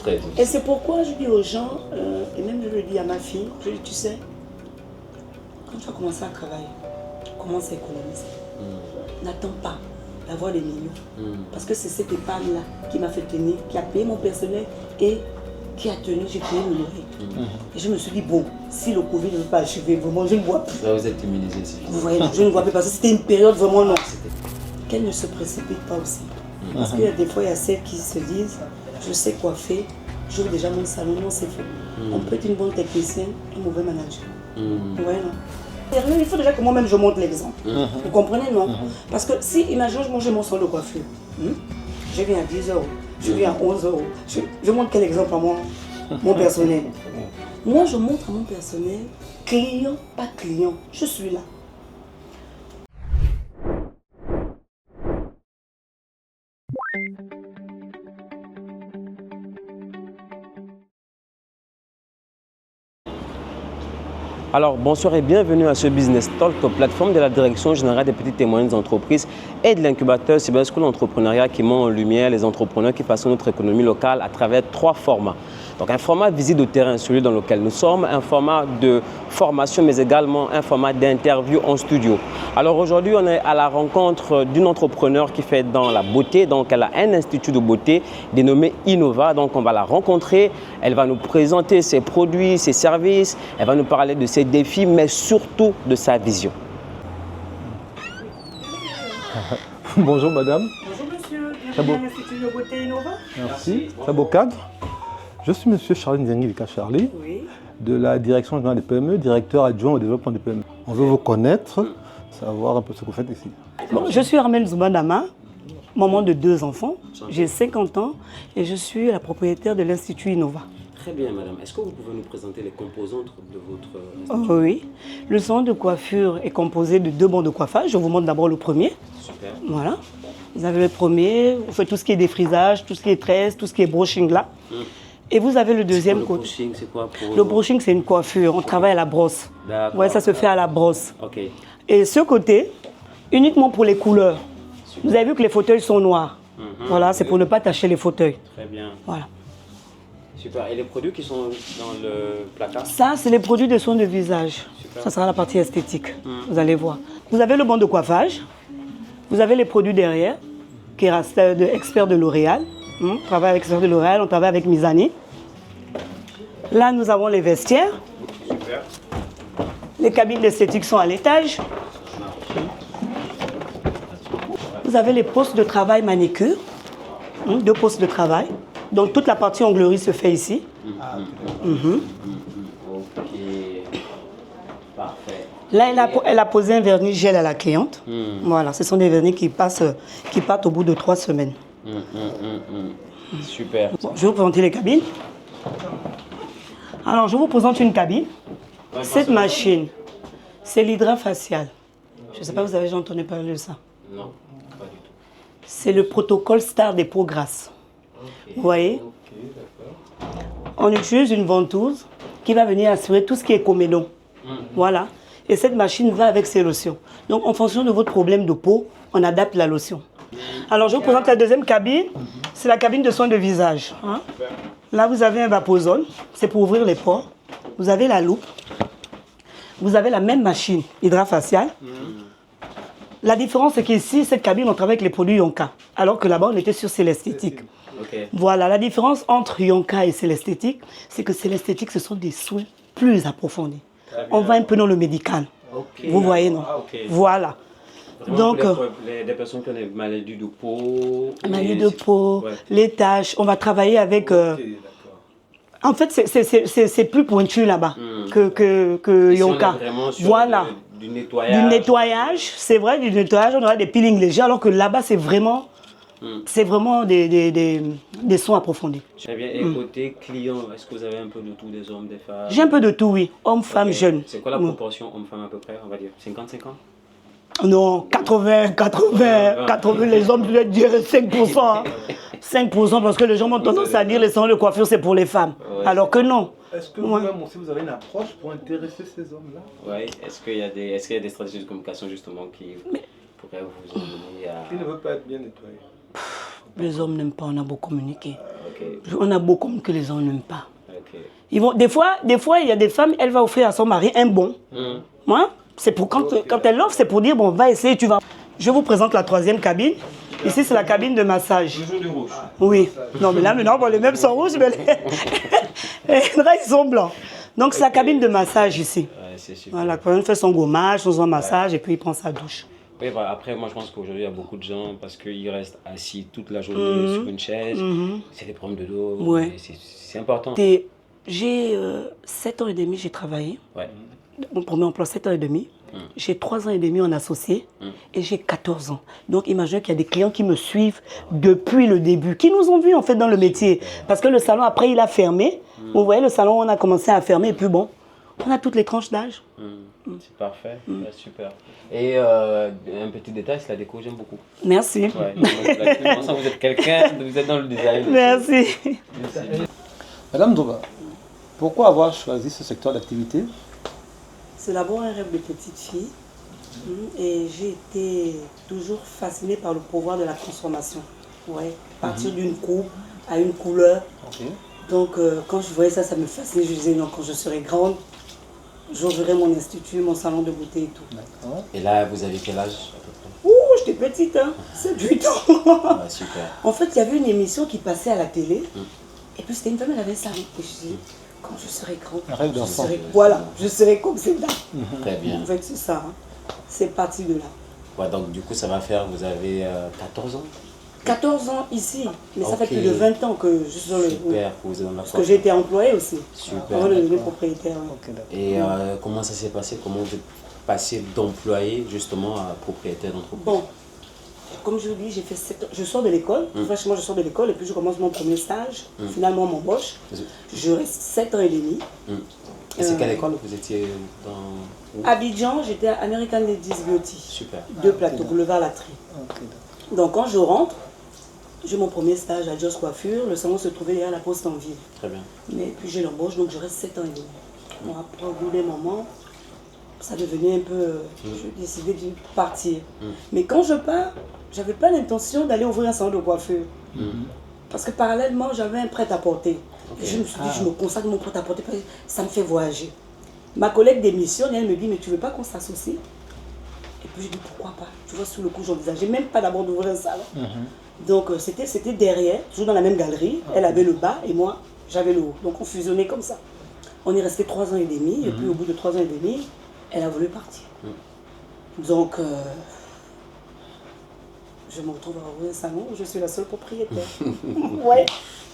Très difficile. Et c'est pourquoi je dis aux gens, et même je le dis à ma fille, je dis, tu sais, quand tu vas commencer à travailler, commence à économiser. N'attends pas d'avoir des millions. Parce que c'est cette épargne-là qui m'a fait tenir, qui a payé mon personnel et qui a tenu, j'ai payé mon loyer. Et je me suis dit, bon, si le Covid ne veut pas achever, vraiment, je ne vois plus. Là, vous êtes immunisé, c'est Vous voyez, je ne vois plus parce que c'était une période vraiment non. Qu'elle ne se précipite pas aussi. Parce qu'il y a des fois, il y a celles qui se disent, je sais quoi faire, j'ouvre déjà mon salon, non, c'est faux. On peut être une bonne technicienne, un mauvais manager. Vous voyez, non? Il faut déjà que moi-même je montre l'exemple. Vous comprenez, non? Parce que si, imaginons, je mange mon salon de coiffure. Je viens à 10 €, je viens à 11 €. Je montre quel exemple à moi, mon personnel. Moi, je montre à mon personnel, client, pas client, je suis là. Alors bonsoir et bienvenue à ce Business Talk, plateforme de la Direction générale des petites et moyennes entreprises et de l'incubateur Cyber School Entrepreneuriat qui met en lumière les entrepreneurs qui façonnent notre économie locale à travers 3 formats. Donc un format visite de terrain, celui dans lequel nous sommes, un format de formation mais également un format d'interview en studio. Alors aujourd'hui on est à la rencontre d'une entrepreneur qui fait dans la beauté, donc elle a un institut de beauté dénommé Innova, donc on va la rencontrer, elle va nous présenter ses produits, ses services, elle va nous parler de ses défis mais surtout de sa vision. Bonjour madame. Bonjour monsieur, Très beau. bienvenue à l'Institut de beauté Innova. Merci. Très beau cadre. Je suis monsieur Charles Nzengilika Charlie, Oui. de la Direction générale des PME, directeur adjoint au développement des PME. On veut vous connaître, savoir un peu ce que vous faites ici. Bon, je suis Armelle Zoubadama, maman de 2 enfants. J'ai 50 ans et je suis la propriétaire de l'Institut Innova. Très bien, madame. Est-ce que vous pouvez nous présenter les composantes de votre institut? Oui. Le salon de coiffure est composé de 2 bancs de coiffage. Je vous montre d'abord le premier. Super. Voilà. Vous avez le premier, vous faites tout ce qui est défrisage, tout ce qui est tresse, tout ce qui est brushing là. Et vous avez le deuxième Le côté. brushing, c'est quoi pour... Le brushing, c'est une coiffure. On travaille à la brosse. D'accord. Ouais, ça se fait à la brosse. Ok. Et ce côté, uniquement pour les couleurs. Vous avez vu que les fauteuils sont noirs. Voilà, c'est pour ne pas tacher les fauteuils. Très bien. Voilà. Super. Et les produits qui sont dans le placard? Ça, c'est les produits de soins de visage. Super. Ça sera la partie esthétique. Vous allez voir. Vous avez le banc de coiffage. Vous avez les produits derrière, qui est expert de L'Oréal. On travaille avec expert de L'Oréal, on travaille avec Mizani. Là, nous avons les vestiaires. Super. Les cabines d'esthétique sont à l'étage. Vous avez les postes de travail manicure. 2 postes de travail. Donc toute la partie onglerie se fait ici. Ok. Parfait. Là, elle a posé un vernis gel à la cliente. Voilà, ce sont des vernis qui partent au bout de 3 semaines. Super. Bon, je vais vous présenter les cabines. Alors, je vous présente une cabine. Cette machine, c'est l'hydrafacial. Je ne sais pas, vous avez déjà entendu parler de ça? Non, pas du tout. C'est le protocole STAR des peaux grasses. Vous voyez? Ok, d'accord. On utilise une ventouse qui va venir assurer tout ce qui est comédon. Voilà. Et cette machine va avec ses lotions. Donc, en fonction de votre problème de peau, on adapte la lotion. Alors, je vous présente la deuxième cabine. C'est la cabine de soins de visage. Hein. Là, vous avez un vaposone. C'est pour ouvrir les pores. Vous avez la loupe. Vous avez la même machine hydrafaciale. La différence, c'est qu'ici, cette cabine, on travaille avec les produits Yonka. Alors que là-bas, on était sur Célesthétique. Ok. Voilà, la différence entre Yonka et Célesthétique, c'est que Célesthétique, ce sont des soins plus approfondis. On va un peu dans le médical. Ok. Vous voyez, non? Ah, ok. Voilà. Vraiment Donc, pour des personnes qui ont des maladies de peau. maladie et- de peau, Ouais. les taches, on va travailler avec... En fait, c'est plus pointu là-bas que Ici, on est Yonka. vraiment sur Voilà. du nettoyage. Du nettoyage, c'est vrai, du nettoyage, on aura des peelings légers, alors que là-bas, c'est vraiment des soins approfondis. Très bien. Et côté client, est-ce que vous avez un peu de tout, des hommes, des femmes? J'ai un peu de tout, oui. Hommes, femmes, Ok. jeunes. C'est quoi la proportion homme-femme à peu près, on va dire 50-50? Non, 80, les hommes doivent dire 5%. Hein. 5% parce que les gens ont tendance à dire les salons de coiffure, c'est pour les femmes. Ouais, alors que non. Est-ce que vous-même aussi, vous avez une approche pour intéresser ces hommes-là? Oui. Est-ce qu'il y a des stratégies de communication justement qui pourraient vous amener à... Qui ne veut pas être bien nettoyé? Les hommes n'aiment pas, on a beau communiquer. Ok. On a beau communiquer, les hommes n'aiment pas. Ok. Ils vont, des fois, il y a des femmes, elle va offrir à son mari un bon. Moi, c'est pour quand elle l'offre, c'est pour dire, bon, va essayer, tu vas. Je vous présente la 3e cabine. Ici, c'est la cabine de massage. Toujours du rouge. Oui. Non, mais là, maintenant, bon, les mêmes sont rouges, mais les là, ils sont blancs. Donc, c'est la cabine de massage ici. Ouais, c'est super. Voilà, quand on fait son gommage, son massage, et puis il prend sa douche. Oui, bah, après, moi, je pense qu'aujourd'hui, il y a beaucoup de gens, parce qu'ils restent assis toute la journée sur une chaise. C'est des problèmes de dos. Ouais. C'est important. J'ai 7 ans et demi, j'ai travaillé. Ouais. Mon premier emploi, 7 ans et demi. J'ai 3 ans et demi en associé et j'ai 14 ans. Donc, imaginez qu'il y a des clients qui me suivent depuis le début, qui nous ont vus en fait dans le métier. Parce que le salon, après, il a fermé. Vous voyez, le salon, on a commencé à fermer et puis bon, on a toutes les tranches d'âge. C'est parfait, ouais, super. Et un petit détail, c'est la déco, j'aime beaucoup. Merci. Ouais, donc, vous êtes quelqu'un, vous êtes dans le design. Merci. Madame Doba, pourquoi avoir choisi ce secteur d'activité? C'est d'abord un rêve de petite fille. Et j'ai été toujours fascinée par le pouvoir de la transformation. Ouais, partir d'une coupe à une couleur. Donc, quand je voyais ça, ça me fascinait. Je disais, non, quand je serai grande, j'ouvrirai mon institut, mon salon de beauté et tout. Et là, vous avez quel âge à peu près? Ouh, j'étais petite, hein, 7-8 ans. Ah, super. En fait, il y avait une émission qui passait à la télé. Et puis, c'était une femme, elle avait un salon. Et je disais, quand je serai grande, Un rêve d'enfant. voilà, je serai comme c'est là. Très bien. En fait, c'est ça. Hein. C'est parti de là. Ouais, donc, du coup, ça va faire, vous avez 14 ans? 14 ans ici, mais ça Ok. fait plus de 20 ans que je suis dans le... Super, vous êtes dans la Parce que j'ai été employée aussi. Super. Avant de devenir propriétaire. Oui. Et comment ça s'est passé? Comment vous êtes passé d'employé justement à propriétaire d'entreprise? Bon, comme je vous dis, j'ai fait 7 ans. Je sors de l'école, franchement je sors de l'école et puis je commence mon premier stage. Finalement on m'embauche. Je reste 7 ans et demi. Et c'est quelle école vous étiez dans? Où? Abidjan, j'étais à American Ladies Beauty. Super. 2 plateaux, boulevard Latry. Donc quand je rentre, j'ai mon premier stage à Joss Coiffure. Le salon se trouvait derrière la poste en ville. Très bien. Mais puis j'ai l'embauche, donc je reste 7 ans et demi. Bon, après, au bout d'un moment, ça devenait un peu... Je décidais de partir. Mais quand je pars, j'avais pas l'intention d'aller ouvrir un salon de coiffure. Parce que parallèlement, j'avais un prêt-à-porter. Et je me suis dit, je me consacre à mon prêt-à-porter parce que ça me fait voyager. Ma collègue démissionne et elle me dit, mais tu veux pas qu'on s'associe? Et puis je dis, pourquoi pas? Tu vois, sur le coup, j'envisageais même pas d'abord d'ouvrir un salon. Donc c'était derrière, toujours dans la même galerie. Elle avait le bas et moi, j'avais le haut. Donc on fusionnait comme ça. On est resté 3 ans et demi. Et puis au bout de 3 ans et demi, elle a voulu partir. Donc je me retrouve à ouvrir un salon où je suis la seule propriétaire. Ouais.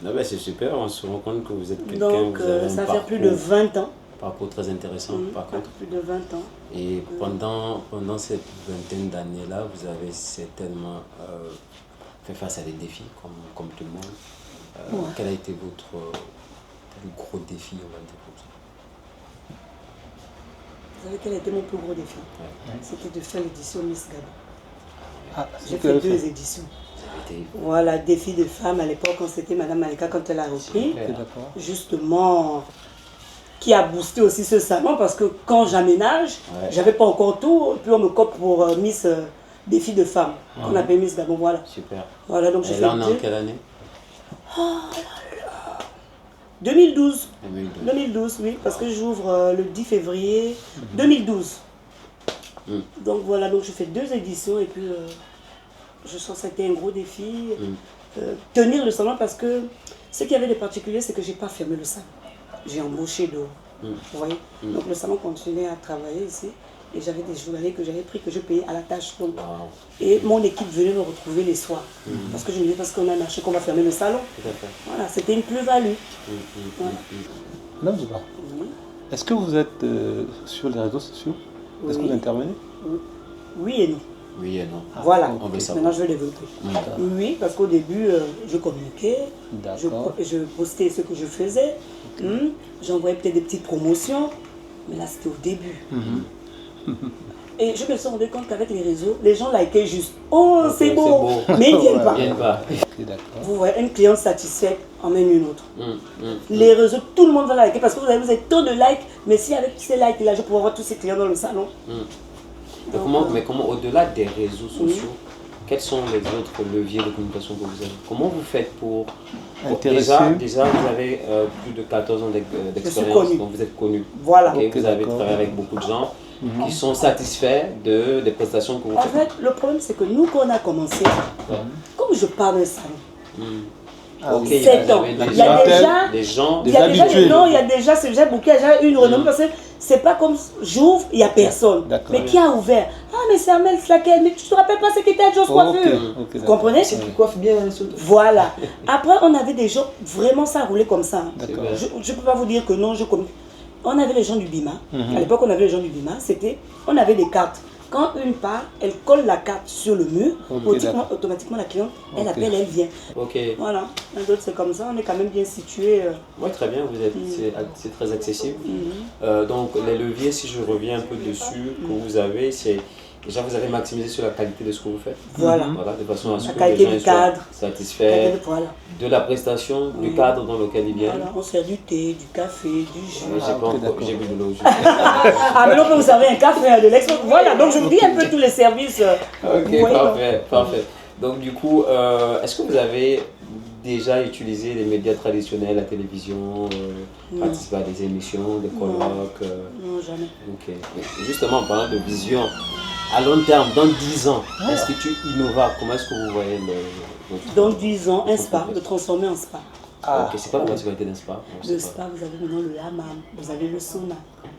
Non, ben, c'est super, on se rend compte que vous êtes quelqu'un. Donc ça fait plus de 20 ans. Parcours très intéressant, par contre. Plus de 20 ans. Et pendant cette vingtaine d'années-là, vous avez certainement fait face à des défis, comme tout le monde. Quel a été votre plus gros défi, on va dire comme ça? Vous savez quel a été mon plus gros défi? C'était de faire l'édition Miss Gabon. J'ai c'est fait 2 éditions. Voilà, défi de femme à l'époque, quand c'était Madame Malika, quand elle a repris. Justement, qui a boosté aussi ce salon, parce que quand j'aménage, j'avais pas encore tout, et puis on me cope pour Miss défi de femme, qu'on appelle Miss Gabon, voilà. Super. Voilà, donc j'ai Et fait là, on est en quelle année? 2012. 2012, oui, parce que j'ouvre le 10 février 2012. Donc voilà, donc je fais 2 éditions et puis je sens que c'était un gros défi. Tenir le salon parce que ce qui avait de particulier, c'est que j'ai pas fermé le salon. J'ai embauché dehors. Vous voyez? Donc le salon continuait à travailler ici. Et j'avais des journaliers que j'avais pris, que je payais à la tâche. Donc. Et mon équipe venait me retrouver les soirs. Parce que je me disais, parce qu'on a un marché qu'on va fermer le salon. Voilà, c'était une plus-value. Madame Doba, est-ce que vous êtes sur les réseaux sociaux? Est-ce que vous intervenez? Oui et non. Oui et non. Voilà, On veut savoir. maintenant je vais développer. Oui, parce qu'au début, je communiquais, je postais ce que je faisais, j'envoyais peut-être des petites promotions, mais là c'était au début. Et je me suis rendu compte qu'avec les réseaux, les gens likaient juste. Oh, c'est beau, mais ils ne viennent pas. Vous voyez, une cliente satisfaite emmène une autre. Les réseaux, tout le monde va liker parce que vous avez tant de likes, mais si avec ces likes-là, je pourrais avoir tous ces clients dans le salon. Mais comment au-delà des réseaux sociaux, quels sont les autres leviers de communication que vous avez? Comment vous faites pour... Intéresser. Déjà, vous avez plus de 14 ans d'expérience, connu. donc vous êtes connu. Voilà. Ok, vous avez d'accord. travaillé avec beaucoup de gens qui sont satisfaits des prestations que vous En faites. fait, le problème, c'est que nous, quand on a commencé, comme je parle d'un salon, Ok, c'est vous avez temps. Il y a déjà des gens... Il y a déjà habitués. non, il y a déjà, c'est déjà beaucoup, il y a déjà une renommée parce que c'est pas comme j'ouvre, il n'y a personne. D'accord. Mais qui a ouvert? Ah, mais c'est Amel Slakel, mais tu te rappelles pas ce qui était à Joss Coiffure? Vous comprenez? Tu coiffes bien, surtout. Voilà. Après, on avait des gens, vraiment ça roulait comme ça. D'accord. Je ne peux pas vous dire que non, on avait les gens du Bima. À l'époque, on avait les gens du Bima. On avait des cartes. Quand une part, elle colle la carte sur le mur, automatiquement la cliente, elle appelle, elle vient. Ok. Voilà. D'autres, c'est comme ça. On est quand même bien situé. Oui, très bien, c'est très accessible. Donc, les leviers, si je reviens un peu dessus, que vous avez, c'est déjà vous avez maximisé sur la qualité de ce que vous faites. Voilà. De façon à ce La que qualité les du gens soient cadre. satisfaits Voilà. de la prestation, du cadre dans lequel ils viennent. Voilà. On sert du thé, du café, du jus. J'ai bu de l'eau. Ah, mais on peut vous servir un café, de l'expo. Voilà. Donc, je vous dis un peu tous les services. Ok, vous voyez, parfait, parfait. Donc, du coup, est-ce que vous avez déjà utilisé les médias traditionnels, la télévision, participé à des émissions, des colloques Non, jamais. Ok. Et justement, en parlant de vision, à long terme, dans 10 ans, Institut Innova, comment est-ce que vous voyez votre... Dans 10 ans, un spa, de transformer en spa. Ok, c'est quoi la particularité d'un spa? Le spa, vous avez maintenant le hammam, vous avez le sauna,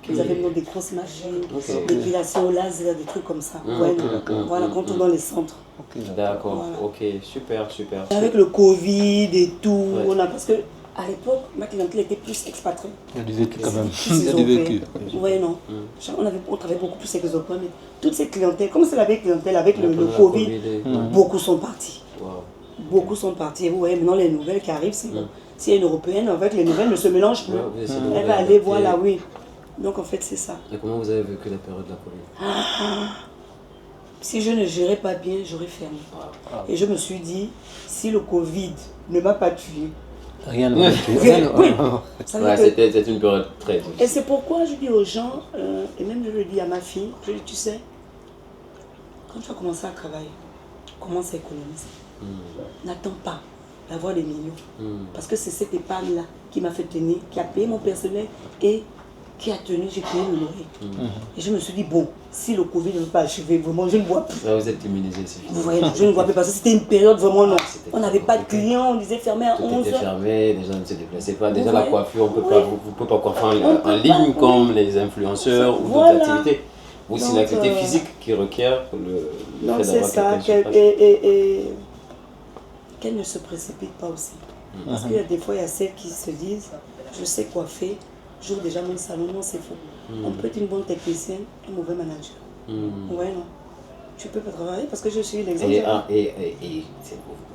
vous avez maintenant des grosses machines, l'épilation au laser, des trucs comme ça. Voilà, quand on est dans les centres. D'accord, Voilà. ok, super, super. Avec le Covid et tout, parce que à l'époque, ma clientèle était plus expatriée. Il y a du vécu quand même. Plus Il y a du vécu. Ouais, non. On travaillait beaucoup plus avec les Européens, mais toutes ces clientèles, comme c'est la vieille clientèle avec le La Covid, et- beaucoup sont partis. Wow. Beaucoup sont partis. Et vous voyez, maintenant les nouvelles qui arrivent, c'est bon. S'il y a une européenne, en fait, les nouvelles ne se mélangent plus. Ouais, vous essayez de Elle vous va aller, adapter. voilà, oui. Donc en fait, c'est ça. Et comment vous avez vécu la période de la Covid? Si je ne gérais pas bien, j'aurais fermé. Et je me suis dit, si le Covid ne m'a pas tué, Rien ne oui, ça veut Ouais, dire que- c'était une période très difficile. Et c'est pourquoi je dis aux gens, et même je le dis à ma fille, je dis, tu sais, quand tu vas commencer à travailler, commence à économiser. N'attends pas d'avoir des millions. Parce que c'est cette épargne-là qui m'a fait tenir, qui a payé mon personnel et qui a tenu, j'ai payé le loyer. Et je me suis dit, bon, si le Covid ne veut pas achever, vraiment, je ne vois plus. Là, vous êtes immunisé, c'est fini. Vous voyez, je ne vois plus parce que c'était une période vraiment non. C'était On n'avait pas de compliqué. clients, on disait fermé à Tout 11 était heures. fermé, les gens ne se déplaçaient pas. Vous Déjà, la voyez? coiffure, vous ne pouvez pas coiffer On peut en ligne pas, comme les influenceurs ou Voilà. d'autres activités. Ou c'est Donc, une activité physique qui requiert le Donc fait c'est d'avoir ça, quelqu'un sur place. et qu'elle ne se précipite pas aussi. Parce qu'il y a des fois, il y a celles qui se disent, je sais quoi faire, j'ouvre déjà mon salon, non c'est faux. On peut être une bonne technicienne, un mauvais manager. Ouais, non. Tu peux pas travailler parce que je suis l'exemple. Et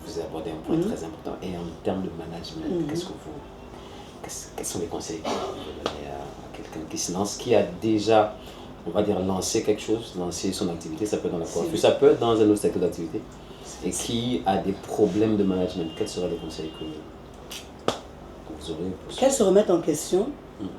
vous abordez un point très important. Et en termes de management, quels sont les conseils que vous donnez à quelqu'un qui se lance, qui a déjà, on va dire, lancé quelque chose, lancé son activité, ça peut être dans la coiffure, ça peut être dans un autre secteur d'activité, et qui a des problèmes de management? Quels seraient les conseils que vous aurez pour ça? Qu'elle se remette en question.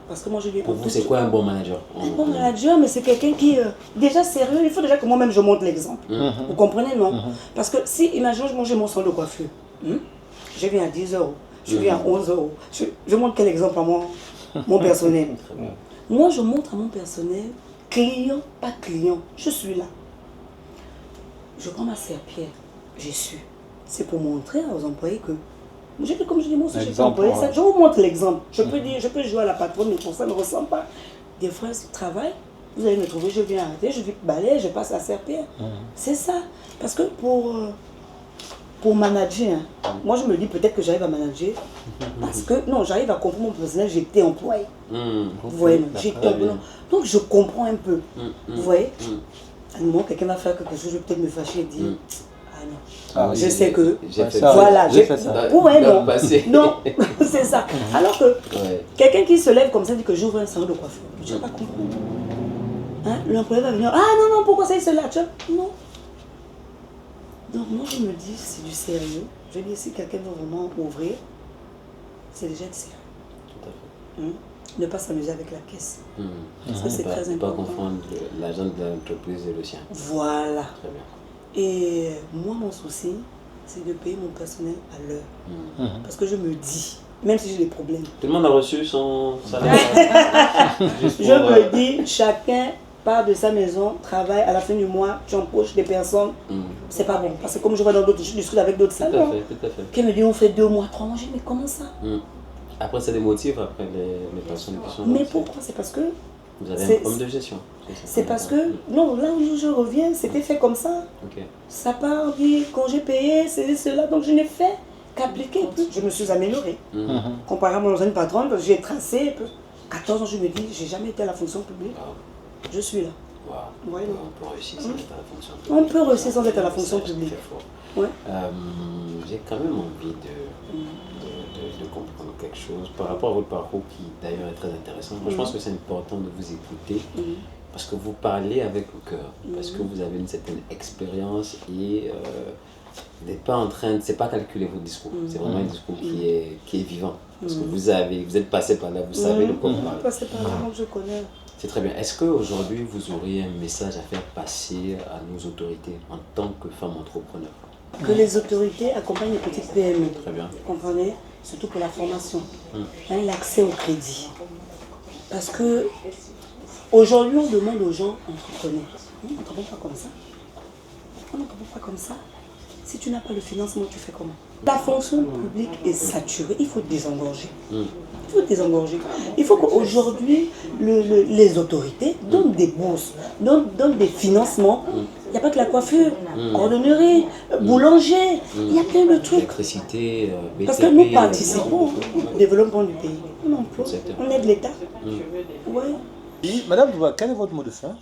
Parce que moi je dis. Pour vous, c'est quoi un bon manager? Un bon manager, mais c'est quelqu'un qui déjà sérieux. Il faut déjà que moi-même je montre l'exemple. Vous comprenez, non? Parce que si, imaginons, moi j'ai mon salon de coiffure. Je viens à 10 euros. Je viens à 11 euros. Je montre quel exemple à mon personnel. Moi, je montre à mon personnel, client, pas client. Je suis là. Je prends ma serpillère. J'ai su. C'est pour montrer aux employés que. Comme je dis, moi aussi, je suis employé. ouais. Je vous montre l'exemple. Je peux dire, je peux jouer à la patronne, mais pour ça ne ressemble pas. Des fois, je travaille. Vous allez me trouver, je viens arrêter, je vais balayer, je passe la serpillère. C'est ça. Parce que pour manager, hein, moi je me dis peut-être que j'arrive à manager. Parce que, non, j'arrive à comprendre mon personnel, j'étais employé. Vous voyez, non, j'étais employé. Donc je comprends un peu. Vous voyez, à un moment, quelqu'un va faire quelque chose, je vais peut-être me fâcher et dire, ah non. Ah, Je sais que. J'ai fait ça. Voilà, j'ai fait ça. Ouais, Dans le non. passé. Non, c'est ça. Alors que Ouais. quelqu'un qui se lève comme ça dit que j'ouvre un salon de coiffure, je ne sais pas comprendre. Hein? L'employé va venir, ah non, non, pourquoi ça il se lâche? Non. Donc moi je me dis, c'est du sérieux. Je dis, si quelqu'un veut vraiment ouvrir, c'est déjà du sérieux. Tout à fait. Ne pas s'amuser avec la caisse. Parce que c'est très Pas important. confondre l'agent de l'entreprise et le sien. Voilà. Très bien. Et moi, mon souci, c'est de payer mon personnel à l'heure. Parce que je me dis, même si j'ai des problèmes. Tout le monde a reçu son salaire. Je me dis, chacun part de sa maison, travaille, à la fin du mois, tu empoches des personnes. C'est pas bon. Parce que comme je vois dans d'autres, je discute avec d'autres salles. Tout à fait. Qui me dit, on fait 2 mois, 3 mois. Je dis, mais comment ça? Après, ça démotive après les personnes qui sont là. Mais pourquoi? C'est parce que... Vous avez un problème de gestion. C'est parce que, non, là où je reviens, c'était fait comme ça. Ça part, dit, quand j'ai payé, c'est cela, donc je n'ai fait qu'appliquer. Je me suis améliorée. Comparé à mon ancienne patronne, j'ai tracé. 14 ans, je me dis, j'ai jamais été à la fonction publique. Je suis là. On peut réussir sans être à la fonction publique. On peut réussir sans être à la fonction publique. J'ai quand même envie de comprendre quelque chose par rapport à votre parcours qui d'ailleurs est très intéressant. Moi, je pense que c'est important de vous écouter parce que vous parlez avec le cœur, parce que vous avez une certaine expérience et vous n'êtes pas en train de... C'est pas calculer votre discours, c'est vraiment un discours qui est vivant. Parce que vous êtes passé par là, vous savez de quoi vous parlez. Passé par là, donc je connais. C'est très bien. Est-ce qu'aujourd'hui, vous auriez un message à faire passer à nos autorités en tant que femme entrepreneur? Que les autorités accompagnent les petites PME. Très bien. Vous comprenez? Surtout pour la formation. L'accès au crédit. Parce que aujourd'hui, on demande aux gens d'entreprendre. On n'entreprend pas comme ça. On n'entreprend pas comme ça. Si tu n'as pas le financement, tu fais comment? La fonction publique est saturée. Il faut désengorger. Il faut désengorger. Il faut qu'aujourd'hui, les autorités donnent des bourses, donnent des financements. Il n'y a pas que la coiffure, cordonnerie, boulanger, il y a plein de trucs. Électricité, BTP, parce que nous participons au développement du pays. On emploie, on aide l'État. Ouais. Et, Madame Douba, quel est votre mot de fin?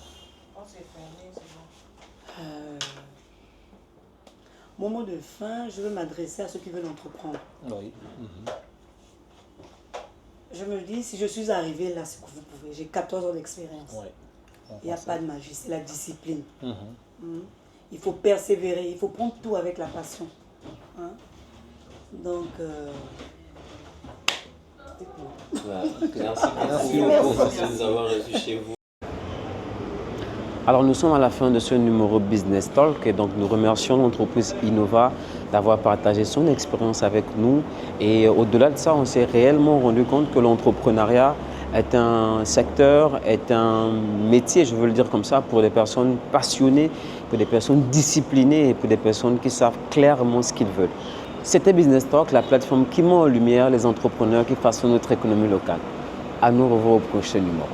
Mon mot de fin, je veux m'adresser à ceux qui veulent entreprendre. Oui. Je me dis, si je suis arrivée là, c'est que vous pouvez. J'ai 14 ans d'expérience. Il n'y a pas de magie, c'est la discipline. Il faut persévérer, il faut prendre tout avec la passion. Donc, merci beaucoup de nous avoir reçus chez vous. Alors nous sommes à la fin de ce numéro Business Talk et donc nous remercions l'entreprise Innova d'avoir partagé son expérience avec nous. Et au-delà de ça, on s'est réellement rendu compte que l'entrepreneuriat est un secteur, est un métier, je veux le dire comme ça, pour des personnes passionnées, pour des personnes disciplinées et pour des personnes qui savent clairement ce qu'ils veulent. C'était Business Talk, la plateforme qui met en lumière les entrepreneurs qui façonnent notre économie locale. À nous revoir au prochain numéro.